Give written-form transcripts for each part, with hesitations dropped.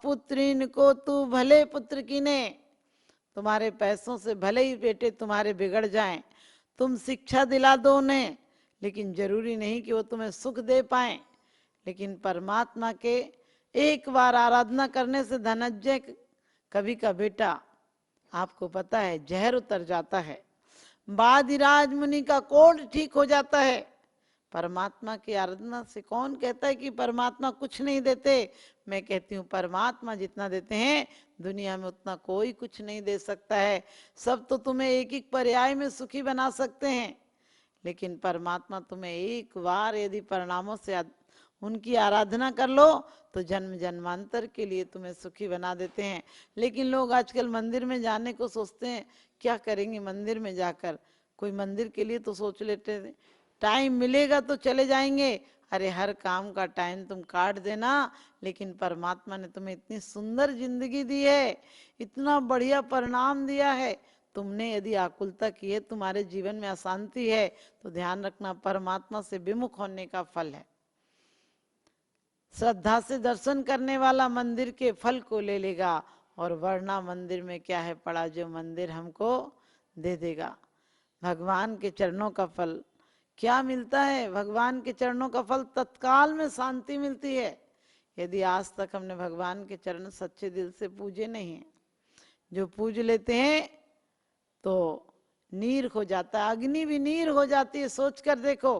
अपुत्रीन को तू भले पुत्र कीने। तुम्हारे पैसों से भले ही बेटे तुम्हारे बिगड़ जाएं, तुम शिक्षा दिला दो उन्हें, लेकिन जरूरी नहीं कि वो तुम्हें सुख दे पाए। लेकिन परमात्मा के एक बार आराधना करने से धनंजय कवि का बेटा, आपको पता है, जहर उतर जाता है, वादिराज मुनि का कोढ़ ठीक हो जाता है। परमात्मा की आराधना से कौन कहता है कि परमात्मा कुछ नहीं देते? मैं कहती हूँ परमात्मा जितना देते हैं दुनिया में उतना कोई कुछ नहीं दे सकता है। सब तो तुम्हें एक एक पर्याय में सुखी बना सकते हैं, लेकिन परमात्मा तुम्हें एक बार यदि परिणामों से उनकी आराधना कर लो तो जन्म जन्मांतर के लिए तुम्हें सुखी बना देते हैं। लेकिन लोग आजकल मंदिर में जाने को सोचते हैं, क्या करेंगे मंदिर में जाकर? कोई मंदिर के लिए तो सोच लेते हैं टाइम मिलेगा तो चले जाएंगे। अरे हर काम का टाइम तुम काट देना, लेकिन परमात्मा ने तुम्हें इतनी सुंदर जिंदगी दी है, इतना बढ़िया परिणाम दिया है। तुमने यदि आकुलता की है, तुम्हारे जीवन में अशांति है, तो ध्यान रखना परमात्मा से विमुख होने का फल है। श्रद्धा से दर्शन करने वाला मंदिर के फल को ले लेगा, और वरना मंदिर में क्या है पड़ा जो मंदिर हमको दे देगा। भगवान के चरणों का फल क्या मिलता है? भगवान के चरणों का फल तत्काल में शांति मिलती है। यदि आज तक हमने भगवान के चरण सच्चे दिल से पूजे नहीं है, जो पूज लेते हैं तो नीर हो जाता है, अग्नि भी नीर हो जाती है। सोच कर देखो,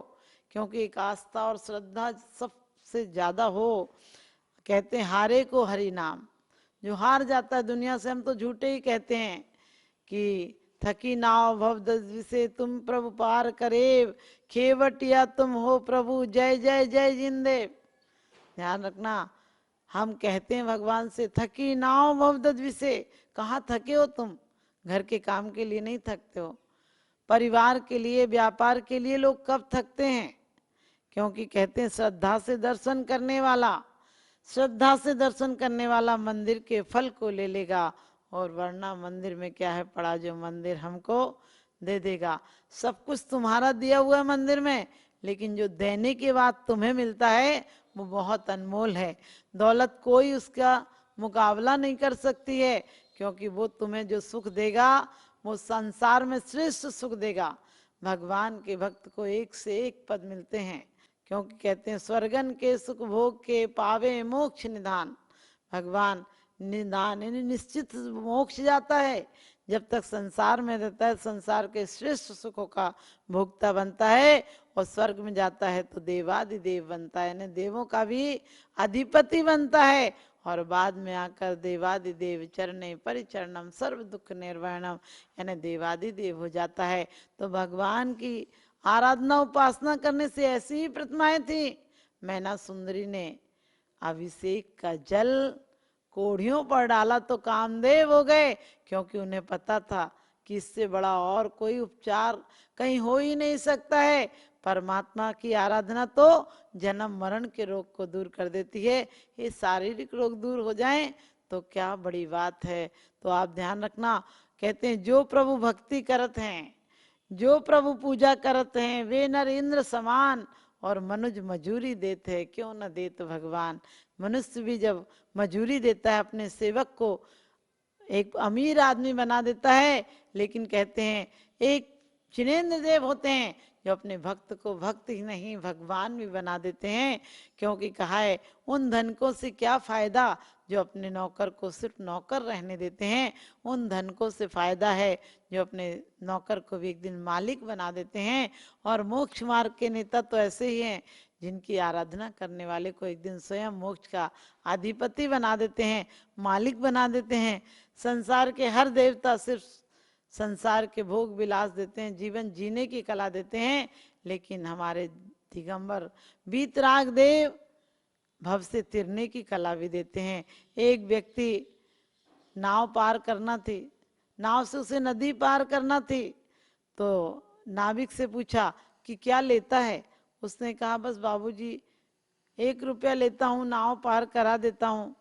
क्योंकि एक आस्था और श्रद्धा सबसे ज्यादा हो। कहते हैं हारे को हरि नाम, जो हार जाता है दुनिया से, हम तो झूठे ही कहते हैं कि थकी नाव भव से तुम प्रभु पार करे, खेवटिया तुम हो प्रभु जय जय जय जिंदेव। ध्यान रखना, हम कहते हैं भगवान से थकी नाव भव से, कहाँ थके हो तुम? घर के काम के लिए नहीं थकते हो, परिवार के लिए, व्यापार के लिए लोग कब थकते हैं? क्योंकि कहते हैं श्रद्धा से दर्शन करने वाला, श्रद्धा से दर्शन करने वाला मंदिर के फल को ले लेगा, और वरना मंदिर में क्या है पड़ा जो मंदिर हमको दे देगा। सब कुछ तुम्हारा दिया हुआ है मंदिर में, लेकिन जो देने के बाद तुम्हें मिलता है वो बहुत अनमोल है। दौलत कोई उसका मुकाबला नहीं कर सकती है, क्योंकि वो तुम्हें जो सुख देगा वो संसार में श्रेष्ठ सुख देगा। भगवान के भक्त को एक से एक पद मिलते हैं, क्योंकि कहते हैं स्वर्गन के सुख भोग के पावे मोक्ष निधान। भगवान निदान यानी निश्चित मोक्ष जाता है, जब तक संसार में रहता है संसार के श्रेष्ठ सुखों का भोक्ता बनता है, और स्वर्ग में जाता है तो देवादिदेव बनता है, यानी देवों का भी अधिपति बनता है। और बाद में आकर देवादिदेव चरणे परिचरणम सर्व दुख निर्वहणम, यानी देवादिदेव हो जाता है। तो भगवान की आराधना उपासना करने से ऐसी ही प्रतिमाएं थी। मैना सुंदरी ने अभिषेक का जल कोढ़ियों पर डाला तो कामदेव हो गए, क्योंकि उन्हें पता था कि इससे बड़ा और कोई उपचार कहीं हो ही नहीं सकता है। परमात्मा की आराधना तो जन्म मरण के रोग को दूर कर देती है। ये शारीरिक रोग दूर हो जाएं तो क्या बड़ी बात है। तो आप ध्यान रखना, कहते हैं जो प्रभु भक्ति करत हैं, जो प्रभु पूजा करते हैं, वे नर इंद्र समान, और मनुज मजूरी देते हैं, क्यों न दे तो भगवान। मनुष्य भी जब मजूरी देता है अपने सेवक को, एक अमीर आदमी बना देता है, लेकिन कहते हैं एक जिनेंद्र देव होते हैं जो अपने भक्त को भक्त ही नहीं भगवान भी बना देते हैं। क्योंकि कहा है उन धनकों से क्या फायदा जो अपने नौकर को सिर्फ नौकर रहने देते हैं, उन धनकों से फायदा है जो अपने नौकर को भी एक दिन मालिक बना देते हैं। और मोक्ष मार्ग के नेता तो ऐसे ही हैं जिनकी आराधना करने वाले को एक दिन स्वयं मोक्ष का अधिपति बना देते हैं, मालिक बना देते हैं। संसार के हर देवता सिर्फ संसार के भोग विलास देते हैं, जीवन जीने की कला देते हैं, लेकिन हमारे दिगंबर वीतराग देव भव से तिरने की कला भी देते हैं। एक व्यक्ति नाव पार करना थी, नाव से उसे नदी पार करना थी, तो नाविक से पूछा कि क्या लेता है? उसने कहा बस बाबूजी 1 रुपया लेता हूँ, नाव पार करा देता हूँ।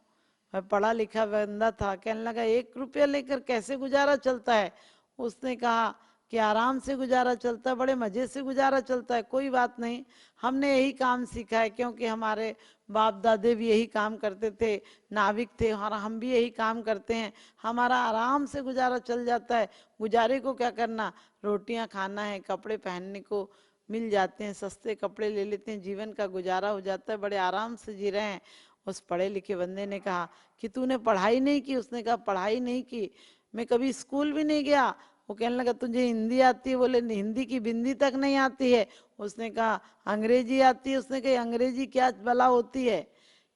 पढ़ा लिखा बंदा था, कहने लगा 1 रुपया लेकर कैसे गुजारा चलता है? उसने कहा कि आराम से गुजारा चलता है, बड़े मजे से गुजारा चलता है, कोई बात नहीं, हमने यही काम सीखा है, क्योंकि हमारे बाप दादे भी यही काम करते थे, नाविक थे, और हम भी यही काम करते हैं, हमारा आराम से गुजारा चल जाता है। गुजारे को क्या करना, रोटियां खाना है, कपड़े पहनने को मिल जाते हैं, सस्ते कपड़े ले लेते हैं, जीवन का गुजारा हो जाता है, बड़े आराम से जी रहे हैं। उस पढ़े लिखे बंदे ने कहा कि तूने पढ़ाई नहीं की? उसने कहा पढ़ाई नहीं की, मैं कभी स्कूल भी नहीं गया। वो कहने लगा तुझे हिंदी आती है? बोले हिंदी की बिंदी तक नहीं आती है। उसने कहा अंग्रेजी आती है? उसने कहा अंग्रेजी क्या भला होती है,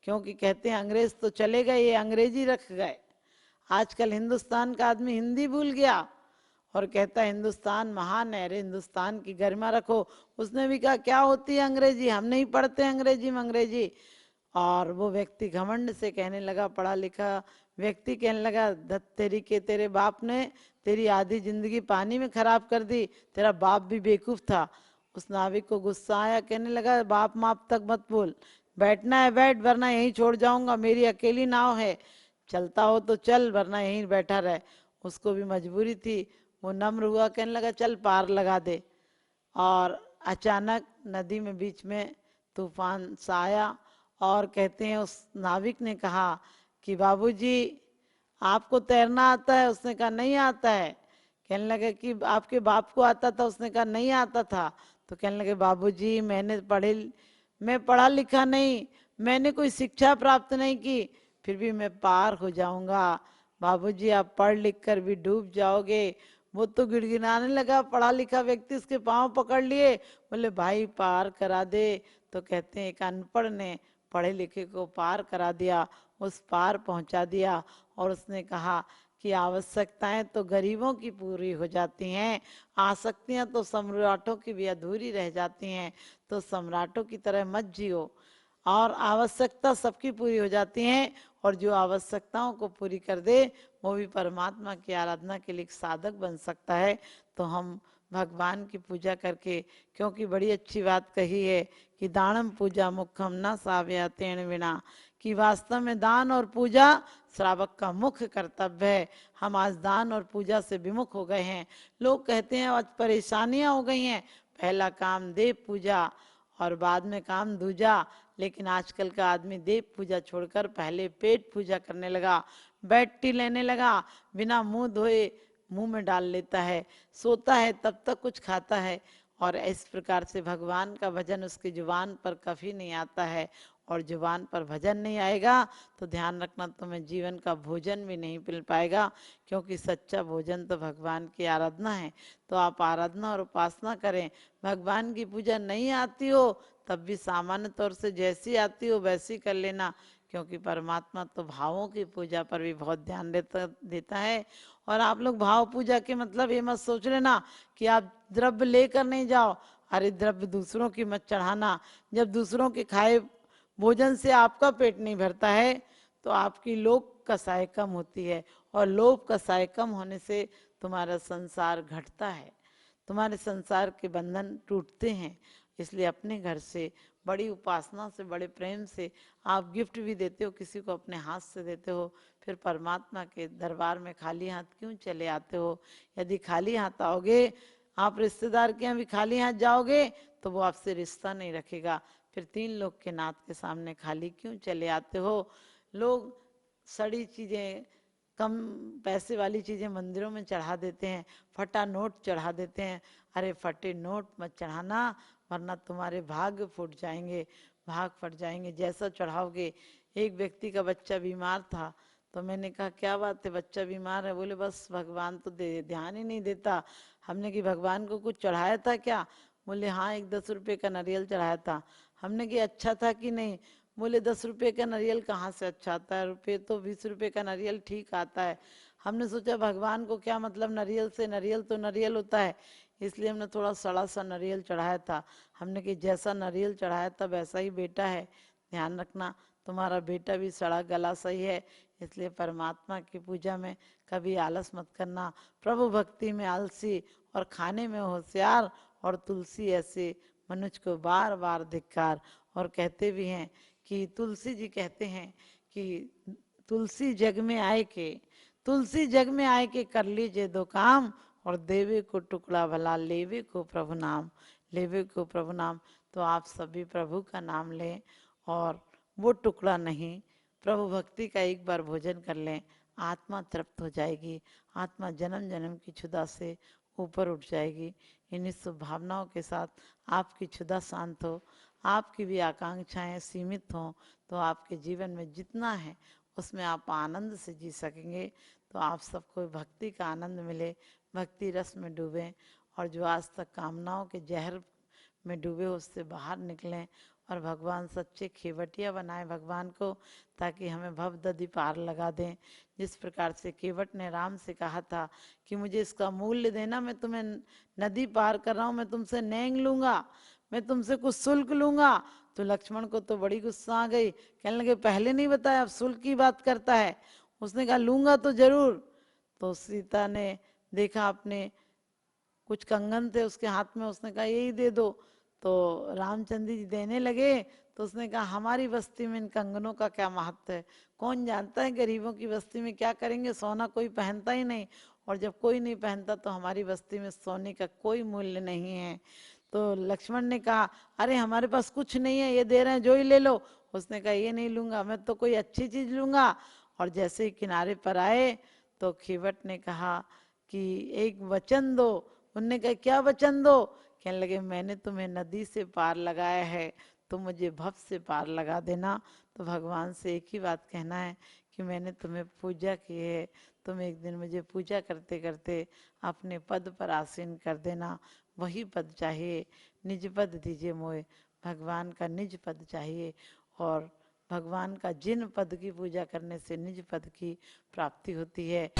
क्योंकि कहते हैं अंग्रेज तो चले गए, ये अंग्रेजी रख गए। आजकल हिंदुस्तान का आदमी हिंदी भूल गया और कहता है हिंदुस्तान महान है, अरे हिंदुस्तान की गरिमा रखो। उसने भी कहा क्या होती है अंग्रेजी, हम नहीं पढ़ते अंग्रेजी में अंग्रेजी। और वो व्यक्ति घमंड से कहने लगा, पढ़ा लिखा व्यक्ति कहने लगा, धत तेरी के, तेरे बाप ने तेरी आधी जिंदगी पानी में खराब कर दी, तेरा बाप भी बेवकूफ था। उस नाविक को गुस्सा आया, कहने लगा बाप माप तक मत बोल, बैठना है बैठ, वरना यहीं छोड़ जाऊंगा, मेरी अकेली नाव है, चलता हो तो चल वरना यहीं बैठा रहे। उसको भी मजबूरी थी, वो नम्र हुआ, कहने लगा चल पार लगा दे। और अचानक नदी में बीच में तूफान सा आया और कहते हैं उस नाविक ने कहा कि बाबूजी आपको तैरना आता है? उसने कहा नहीं आता है। कहने लगे कि आपके बाप को आता था? उसने कहा नहीं आता था। तो कहने लगे बाबूजी मैं पढ़ा लिखा नहीं, मैंने कोई शिक्षा प्राप्त नहीं की, फिर भी मैं पार हो जाऊंगा। बाबूजी आप पढ़ लिख कर भी डूब जाओगे। वो तो गिड़गिड़ाने लगा, पढ़ा लिखा व्यक्ति उसके पांव पकड़ लिए, बोले भाई पार करा दे। तो कहते हैं एक अनपढ़ ने पढ़े लिखे को पार करा दिया, उस पार पहुंचा दिया। और उसने कहा कि आवश्यकताएं तो गरीबों की पूरी हो जाती हैं, आसक्तियां तो सम्राटों की भी अधूरी रह जाती हैं, तो सम्राटों की तरह मत जियो। और आवश्यकता सबकी पूरी हो जाती हैं, और जो आवश्यकताओं को पूरी कर दे वो भी परमात्मा की आराधना के लिए साधक बन सकता है। तो हम भगवान की पूजा करके, क्योंकि बड़ी अच्छी बात कही है कि दानम पूजा मुखम न साव्या तेण विना, कि वास्तव में दान और पूजा श्रावक का मुख्य कर्तव्य है। हम आज दान और पूजा से विमुख हो गए हैं। लोग कहते हैं आज परेशानियां हो गई हैं, पहला काम देव पूजा और बाद में काम दूजा। लेकिन आजकल का आदमी देव पूजा छोड़कर पहले पेट पूजा करने लगा, बैठी लेने लगा, बिना मुंह धोए मुंह में डाल लेता है, सोता है तब तक कुछ खाता है। और इस प्रकार से भगवान का भजन उसकी जुबान पर कभी नहीं आता है। और जुबान पर भजन नहीं आएगा तो ध्यान रखना तुम्हें जीवन का भोजन भी नहीं मिल पाएगा, क्योंकि सच्चा भोजन तो भगवान की आराधना है। तो आप आराधना और उपासना करें। भगवान की पूजा नहीं आती हो तब भी सामान्य तौर से जैसी आती हो वैसी कर लेना, क्योंकि परमात्मा तो भावों की पूजा पर भी बहुत ध्यान देता है। और आप लोग भाव पूजा के मतलब ये मत सोच लेना कि आप द्रव्य लेकर नहीं जाओ, अरे द्रव्य दूसरों की मत चढ़ाना। जब दूसरों के खाए भोजन से आपका पेट नहीं भरता है तो आपकी लोभ कसाय कम होती है, और लोभ कसाय कम होने से तुम्हारा संसार घटता है, तुम्हारे संसार के बंधन टूटते हैं। इसलिए अपने घर से बड़ी उपासना से, बड़े प्रेम से आप गिफ्ट भी देते हो, किसी को अपने हाथ से देते हो, फिर परमात्मा के दरबार में खाली हाथ क्यों चले आते हो? यदि खाली हाथ आओगे, आप रिश्तेदार के यहाँ भी खाली हाथ जाओगे तो वो आपसे रिश्ता नहीं रखेगा। फिर तीन लोग के नाथ के सामने खाली क्यों चले आते हो? लोग सड़ी चीजें, कम पैसे वाली चीजें मंदिरों में चढ़ा देते हैं, फटा नोट चढ़ा देते हैं। अरे फटे नोट मत चढ़ाना, वरना तुम्हारे भाग्य फूट जाएंगे, भाग फट जाएंगे जैसा चढ़ाओगे। एक व्यक्ति का बच्चा बीमार था, तो मैंने कहा क्या बात है बच्चा बीमार है? बोले बस भगवान तो ध्यान ही नहीं देता। हमने कि भगवान को कुछ चढ़ाया था क्या? बोले हाँ एक 10 रुपए का नारियल चढ़ाया था। हमने कि अच्छा था कि नहीं? बोले 10 रुपए का नारियल कहाँ से अच्छा आता है, रुपये तो 20 रुपए का नारियल ठीक आता है। हमने सोचा भगवान को क्या मतलब नारियल से, नारियल तो नारियल होता है, इसलिए हमने थोड़ा सड़ा सा नारियल चढ़ाया था। हमने कि जैसा नारियल चढ़ाया था वैसा ही बेटा है, ध्यान रखना तुम्हारा बेटा भी सड़ा गला सही है। इसलिए परमात्मा की पूजा में कभी आलस मत करना, प्रभु भक्ति में आलसी और खाने में होशियार और तुलसी ऐसे मनुष्य को बार बार धिक्कार। और कहते भी हैं कि तुलसी जी कहते हैं कि तुलसी जग में आए के, तुलसी जग में आए के कर लीजिए दो काम, और देवे को टुकड़ा भला, लेवे को प्रभु नाम, लेवे को प्रभु नाम। तो आप सभी प्रभु का नाम लें और वो टुकड़ा नहीं, प्रभु भक्ति का एक बार भोजन कर लें, आत्मा तृप्त हो जाएगी, आत्मा जन्म जन्म की क्षुधा से ऊपर उठ जाएगी। इन्हीं शुभ भावनाओं के साथ आपकी क्षुधा शांत हो, आपकी भी आकांक्षाएं सीमित हों, तो आपके जीवन में जितना है उसमें आप आनंद से जी सकेंगे। तो आप सबको भक्ति का आनंद मिले, भक्ति रस में डूबें और जो आज तक कामनाओं के जहर में डूबे उससे बाहर निकलें और भगवान सच्चे खेवटिया बनाए भगवान को, ताकि हमें भव दधि पार लगा दें। जिस प्रकार से केवट ने राम से कहा था कि मुझे इसका मूल्य देना, मैं तुम्हें नदी पार कर रहा हूँ, मैं तुमसे नेंग लूंगा, मैं तुमसे कुछ शुल्क लूंगा। तो लक्ष्मण को तो बड़ी गुस्सा आ गई, कहने लगे पहले नहीं बताया, अब शुल्क की बात करता है। उसने कहा लूंगा तो जरूर। तो सीता ने देखा अपने कुछ कंगन थे उसके हाथ में, उसने कहा यही दे दो। तो रामचंद्र जी देने लगे तो उसने कहा हमारी बस्ती में इन कंगनों का क्या महत्व है, कौन जानता है गरीबों की बस्ती में क्या करेंगे, सोना कोई पहनता ही नहीं, और जब कोई नहीं पहनता तो हमारी बस्ती में सोने का कोई मूल्य नहीं है। तो लक्ष्मण ने कहा अरे हमारे पास कुछ नहीं है, ये दे रहे हैं जो ही ले लो। उसने कहा ये नहीं लूंगा, मैं तो कोई अच्छी चीज लूंगा। और जैसे ही किनारे पर आए तो खीवट ने कहा कि एक वचन दो। उनने कहा क्या वचन दो? कहने लगे मैंने तुम्हें नदी से पार लगाया है, तुम मुझे भव से पार लगा देना। तो भगवान से एक ही बात कहना है कि मैंने तुम्हें पूजा की है, तुम एक दिन मुझे पूजा करते करते अपने पद पर आसीन कर देना। वही पद चाहिए, निज पद दीजिए मोए, भगवान का निज पद चाहिए। और भगवान का जिन पद की पूजा करने से निज पद की प्राप्ति होती है।